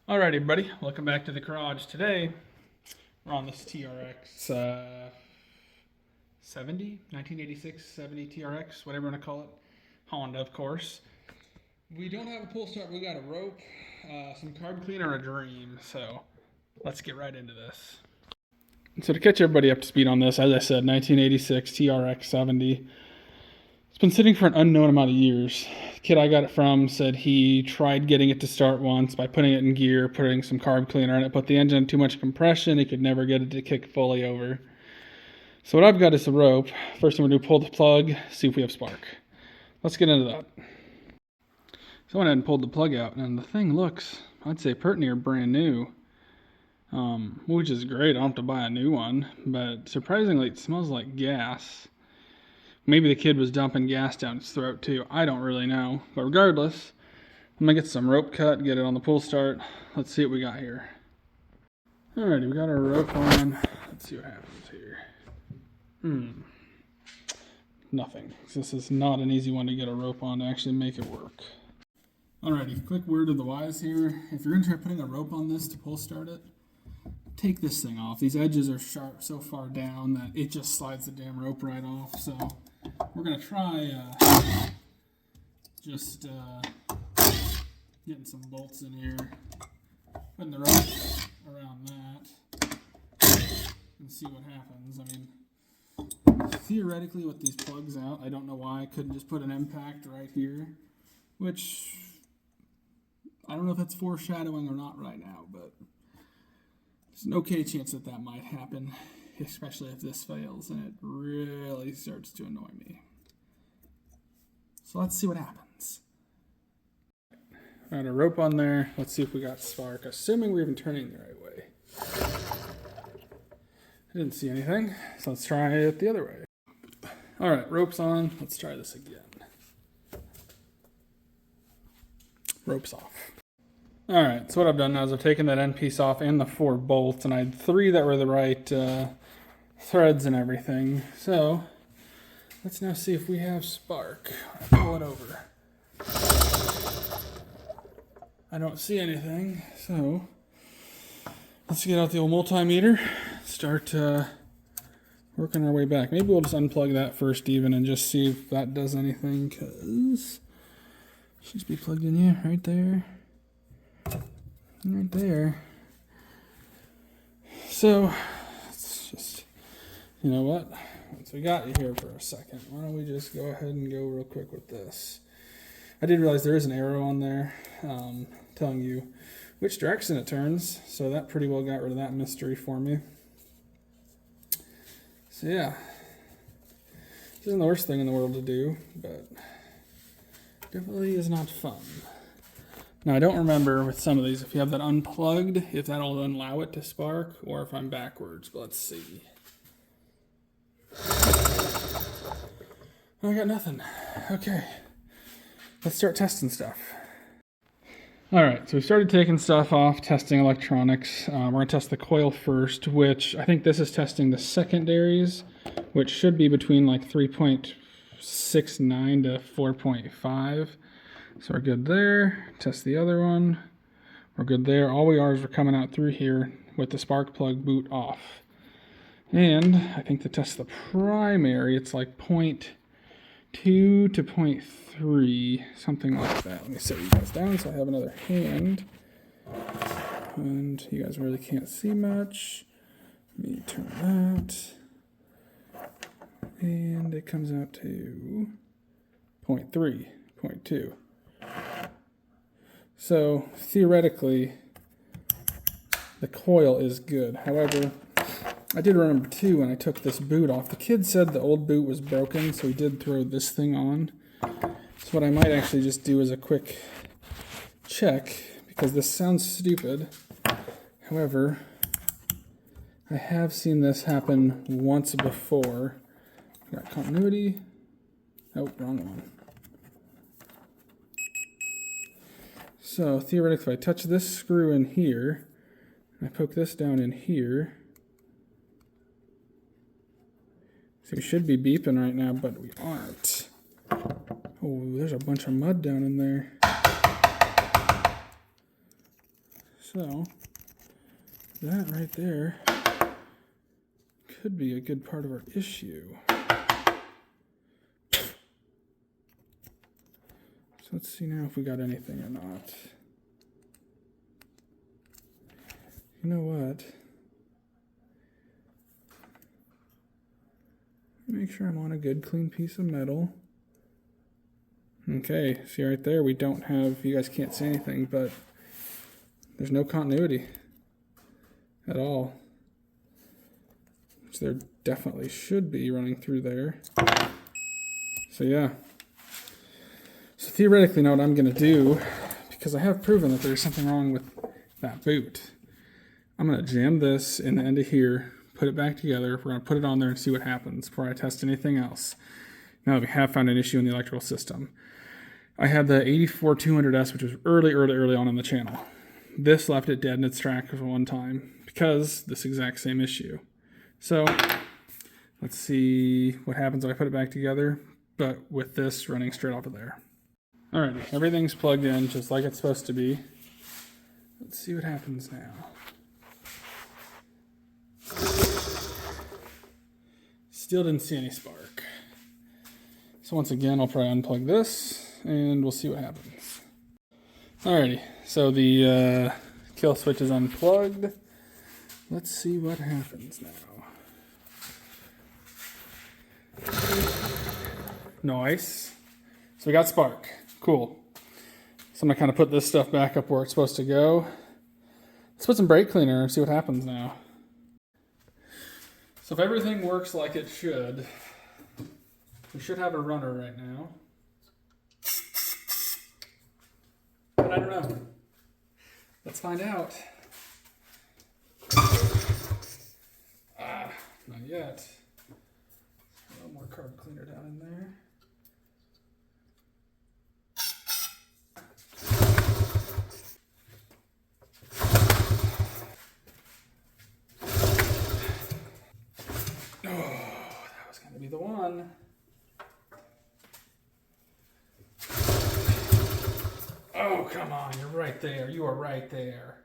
Alright, everybody, welcome back to the garage. Today, we're on this TRX 70, 1986 70 TRX, whatever you want to call it. Honda, of course. We don't have a pull start, we got a rope, some carb cleaner, and a dream, so let's get right into this. So to catch everybody up to speed on this, as I said, 1986 TRX 70. It's been sitting for an unknown amount of years. The kid I got it from said he tried getting it to start once by putting it in gear, putting some carb cleaner in it, put the engine too much compression, he could never get it to kick fully over. So what I've got is a rope. First thing we're going to do, pull the plug, see if we have spark. Let's get into that. So I went ahead and pulled the plug out, and the thing looks, I'd say, pretty near brand new. Which is great, I don't have to buy a new one, but surprisingly it smells like gas. Maybe the kid was dumping gas down his throat too. I don't really know. But regardless, I'm going to get some rope cut, get it on the pull start. Let's see what we got here. Alrighty, we got our rope on. Let's see what happens here. Nothing. This is not an easy one to get a rope on to actually make it work. Alrighty, quick word of the wise here. If you're going to try putting a rope on this to pull start it, take this thing off. These edges are sharp so far down that it just slides the damn rope right off. So we're going to try getting some bolts in here, putting the rope around that, and see what happens. I mean, theoretically with these plugs out, I don't know why I couldn't just put an impact right here, which I don't know if that's foreshadowing or not right now, but there's an okay chance that that might happen, especially if this fails and it really starts to annoy me. So let's see what happens. Got a rope on there. Let's see if we got spark, assuming we're even turning the right way. I didn't see anything, so let's try it the other way. Alright, rope's on. Let's try this again. Rope's off. Alright, so what I've done now is I've taken that end piece off and the 4 bolts, and I had 3 that were the right threads and everything. So let's now see if we have spark. Pull it over. I don't see anything, so let's get out the old multimeter, start working our way back. Maybe we'll just unplug that first even and just see if that does anything, because it should just be plugged in, yeah, right there. Right there. So, let's just, you know what? Once we got you here for a second, why don't we just go ahead and go real quick with this. I did realize there is an arrow on there telling you which direction it turns, so that pretty well got rid of that mystery for me. So yeah, this isn't the worst thing in the world to do, but definitely is not fun. Now, I don't remember with some of these if you have that unplugged, if that'll allow it to spark, or if I'm backwards, but let's see. I got nothing. Okay, let's start testing stuff. Alright, so we started taking stuff off, testing electronics. We're going to test the coil first, which I think this is testing the secondaries, which should be between like 3.69 to 4.5. So we're good there. Test the other one. We're good there. All we are is we're coming out through here with the spark plug boot off. And I think to test the primary, it's like 0.2 to 0.3, something like that. Let me set you guys down so I have another hand. And you guys really can't see much. Let me turn that. And it comes out to 0.3, 0.2. So theoretically, the coil is good. However, I did remember too when I took this boot off, the kid said the old boot was broken, so he did throw this thing on. So what I might actually just do is a quick check, because this sounds stupid. However, I have seen this happen once before. Got continuity. Oh, wrong one. So theoretically, if I touch this screw in here, and I poke this down in here, so we should be beeping right now, but we aren't. Oh, there's a bunch of mud down in there. So that right there could be a good part of our issue. So let's see now if we got anything or not. You know what? Make sure I'm on a good clean piece of metal. Okay, see right there, we don't have, you guys can't see anything, but there's no continuity at all. Which there definitely should be running through there. So yeah. So theoretically now what I'm gonna do, because I have proven that there's something wrong with that boot, I'm gonna jam this in the end of here, put it back together, we're gonna put it on there and see what happens before I test anything else. Now we have found an issue in the electrical system. I had the 84200S, which was early on the channel. This left it dead in its tracks one time because this exact same issue. So let's see what happens if I put it back together, but with this running straight off of there. Alrighty, everything's plugged in just like it's supposed to be. Let's see what happens now. Still didn't see any spark. So once again, I'll probably unplug this and we'll see what happens. Alrighty, so the kill switch is unplugged. Let's see what happens now. Nice. So we got spark. Cool. So I'm gonna kind of put this stuff back up where it's supposed to go. Let's put some brake cleaner and see what happens now. So if everything works like it should, we should have a runner right now. But I don't know. Let's find out. Not yet. A little more carb cleaner down in there. Oh, that was gonna be the one. Oh, come on, you're right there. You are right there.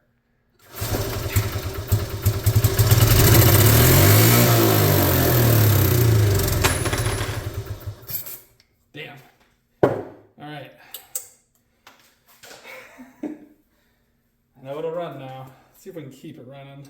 Damn. All right. I know it'll run now. Let's see if we can keep it running.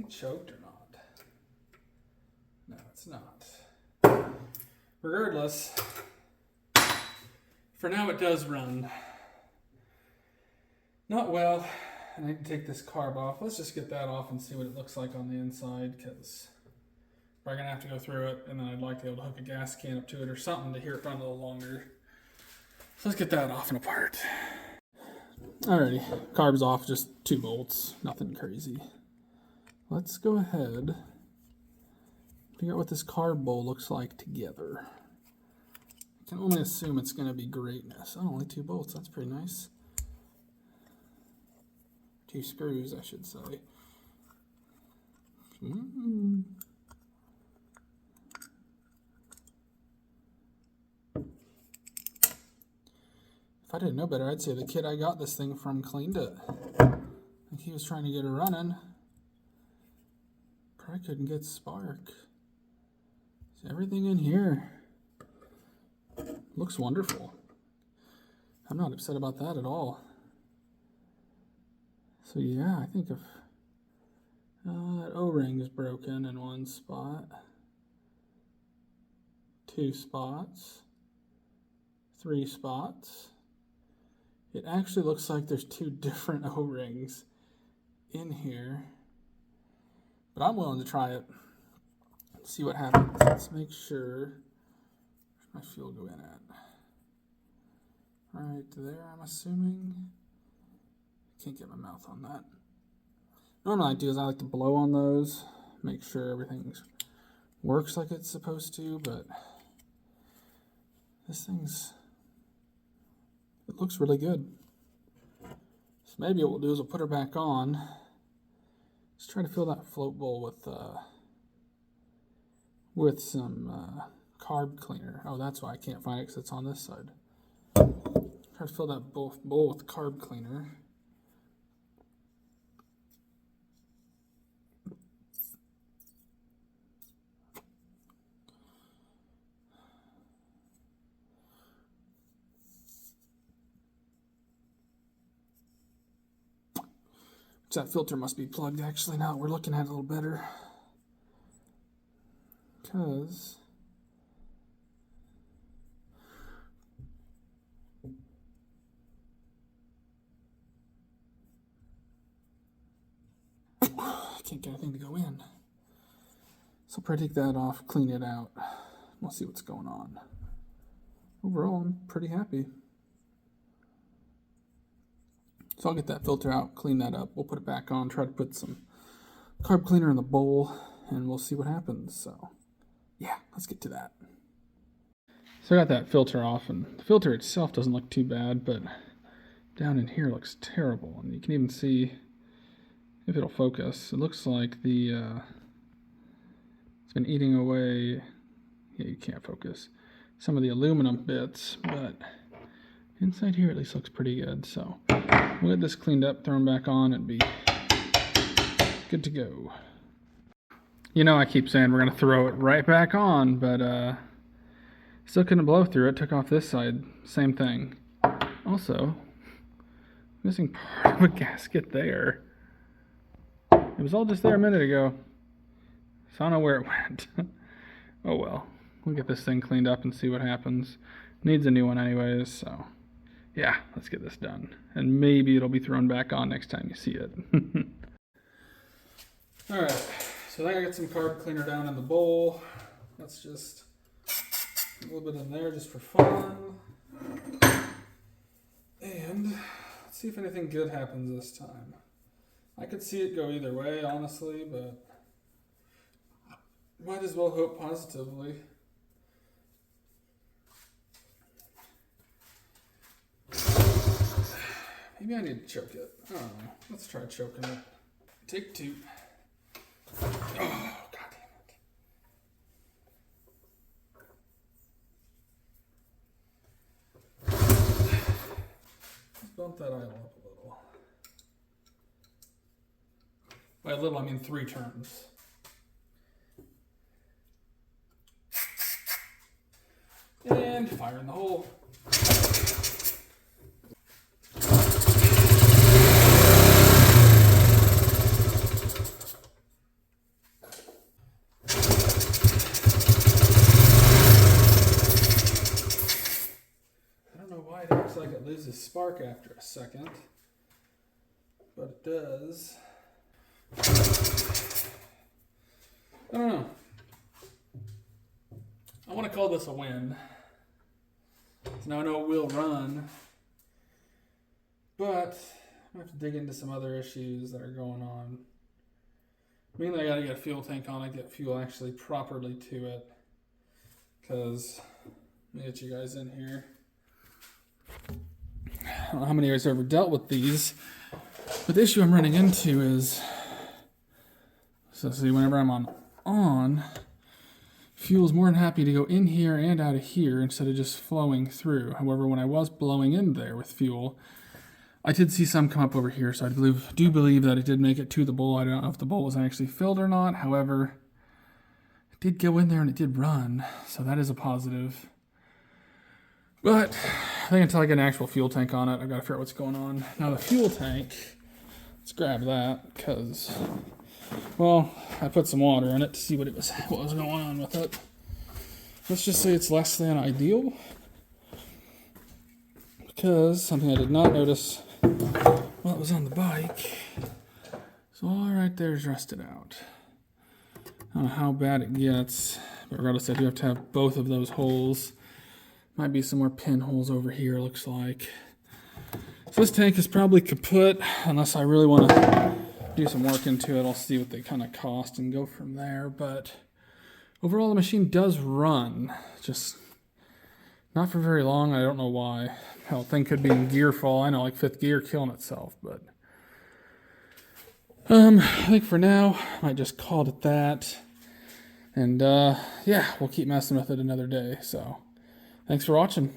Choked or not? No, it's not. Regardless, for now it does run. Not well. I need to take this carb off. Let's just get that off and see what it looks like on the inside, because we're gonna have to go through it, and then I'd like to be able to hook a gas can up to it or something to hear it run a little longer. So let's get that off and apart. Alrighty, carb's off, just 2 bolts, nothing crazy. Let's go ahead, figure out what this carb bowl looks like together. I can only assume it's going to be greatness. Oh, only 2 bolts, that's pretty nice. 2 screws, I should say. If I didn't know better, I'd say the kid I got this thing from cleaned it. I think he was trying to get it running. Probably couldn't get spark. So everything in here looks wonderful. I'm not upset about that at all. So yeah, I think if that O-ring is broken in one spot, 2 spots, 3 spots. It actually looks like there's 2 different O-rings in here. But I'm willing to try it. See what happens. Let's make sure. Where's my fuel go in at? Right there, I'm assuming. can't get my mouth on that. Normally I do is I like to blow on those, make sure everything works like it's supposed to, but this it looks really good. So maybe what we'll do is we'll put her back on. Let's try to fill that float bowl with some carb cleaner. Oh, that's why I can't find it, because it's on this side. Try to fill that bowl with carb cleaner. That filter must be plugged, actually, now that we're looking at it a little better. Because I can't get anything to go in. So I'll probably take that off, clean it out. We'll see what's going on. Overall, I'm pretty happy. So I'll get that filter out, clean that up. We'll put it back on, try to put some carb cleaner in the bowl, and we'll see what happens. So yeah, let's get to that. So I got that filter off, and the filter itself doesn't look too bad, but down in here looks terrible. And you can even see, if it'll focus, it looks like it's been eating away, yeah, you can't focus, some of the aluminum bits, but inside here at least looks pretty good. So we'll get this cleaned up, thrown back on, and be good to go. You know, I keep saying we're going to throw it right back on, but still couldn't blow through it. Took off this side, same thing. Also, missing part of a gasket there. It was all just there a minute ago, so I don't know where it went. Oh well, we'll get this thing cleaned up and see what happens. Needs a new one anyways, so yeah, let's get this done. And maybe it'll be thrown back on next time you see it. Alright, so I got some carb cleaner down in the bowl. Let's just a little bit in there just for fun. And let's see if anything good happens this time. I could see it go either way, honestly, but might as well hope positively. Maybe I need to choke it. I don't know. Let's try choking it. Take two. Oh, god damn it. Let's bump that idle up a little. By a little, I mean 3 turns. And fire in the hole. Like it loses spark after a second, but it does. I don't know. I want to call this a win. So now I know it will run, but I have to dig into some other issues that are going on. Mainly I got to get a fuel tank on it, get fuel actually properly to it, because let me get you guys in here. I don't know how many of you guys have ever dealt with these, but the issue I'm running into is, so see, whenever I'm on, fuel's more than happy to go in here and out of here instead of just flowing through. However, when I was blowing in there with fuel, I did see some come up over here, so I do believe that it did make it to the bowl. I don't know if the bowl was actually filled or not. However, it did go in there and it did run, so that is a positive. But I think until I get an actual fuel tank on it, I've got to figure out what's going on. Now the fuel tank, let's grab that, because, well, I put some water in it to see what was going on with it. Let's just say it's less than ideal, because something I did not notice while it was on the bike. So all right there is rusted out. I don't know how bad it gets, but regardless, I do have to have both of those holes. Might be some more pinholes over here, looks like. So this tank is probably kaput unless I really want to do some work into it. I'll see what they kind of cost and go from there. But overall, the machine does run, just not for very long. I don't know why. Hell, thing could be in gear fall. I know, like 5th gear killing itself. But I think for now, I might just call it at that. And yeah, we'll keep messing with it another day. So thanks for watching.